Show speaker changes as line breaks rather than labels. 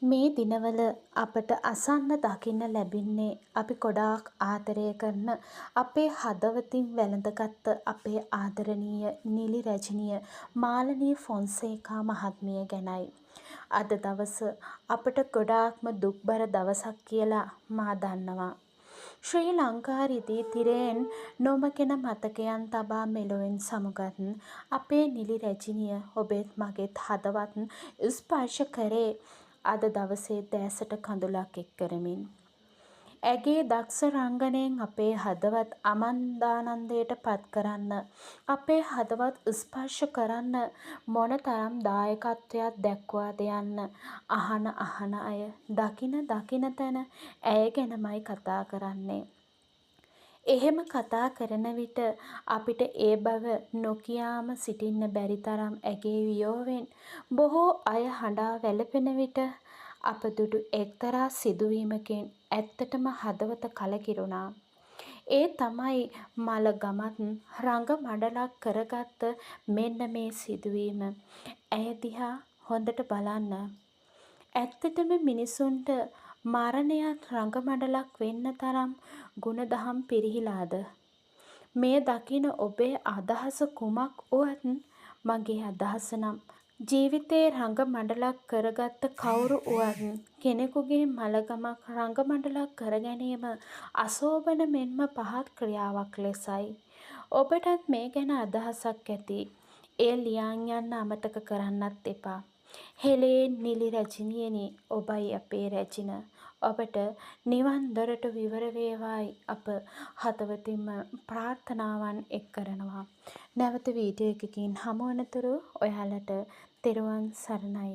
මේ දිනවල අපට අසන්න දකින්න ලැබෙන්නේ අපි ගොඩාක් ආදරය කරන අපේ හදවතින් වැළඳගත් අපේ ආදරණීය නිලි රැජිනිය මාලනී ෆොන්සේකා මහත්මිය ගැනයි. අද දවස අපට ගොඩාක්ම දුක්බර දවසක් කියලා මා දන්නවා. ශ්‍රී ලංකා රිදී තිරයෙන් නොමකෙන මතකයන් තබා මෙලොවෙන් සමුගත් අපේ නිලි රැජිනිය ඔබෙත් මගෙත් හදවත් ස්පර්ශ කරේ අද දවසේ දෑසට කඳුලක් එක් කරමින්. ඇගේ දක්ෂ රංගනයෙන් අපේ හදවත් අමන්දානන්දයට පත් කරන්න, අපේ හදවත් ස්පර්ශ කරන්න මොනතරම් දායකත්වයක් දැක්වාද යන්න අහන අය දකින තැන ඇය ගැනමයි කතා කරන්නේ. එහෙම කතා කරන විට අපිට ඒ බව නොකියාම සිටින්න බැරි තරම් ඇගේ වියෝවෙන් බොහෝ අය හඬා වැළපෙන විට අප දුටු එක්තරා සිදුවීමකින් ඇත්තටම හදවත කලකිරුණා. ඒ තමයි මලගමත් රඟ මඩලක් කරගත්ත මෙන්න මේ සිදුවීම. ඇය දිහා හොඳට බලන්න. ඇත්තටම මිනිසුන්ට මරණයත් රඟ මඩලක් වෙන්න තරම් ගුණදහම් පිරිහිලාද? මේ දකින ඔබේ අදහස කුමක් වුවත් මගේ අදහස නම් ජීවිතේ රඟ මඩලක් කරගත්ත කවුරු වුවත් කෙනෙකුගේ මලගමක් රඟ මඩලක් කර ගැනීම අශෝභන මෙන්ම පහත් ක්‍රියාවක් ලෙසයි. ඔබටත් මේ ගැන අදහසක් ඇති. එය ලියන් යන්න අමතක කරන්නත් එපා. හෙලේ නිලි රැජිනියනි, ඔබයි අපේ රැජින. ඔබට නිවන් දොරට විවර වේවායි අප හදවතින්ම ප්‍රාර්ථනාවන් එක් කරනවා. නැවත වීඩියෝ එකකින් හමු වනතුරු ඔයාලට තෙරුවන් සරණයි.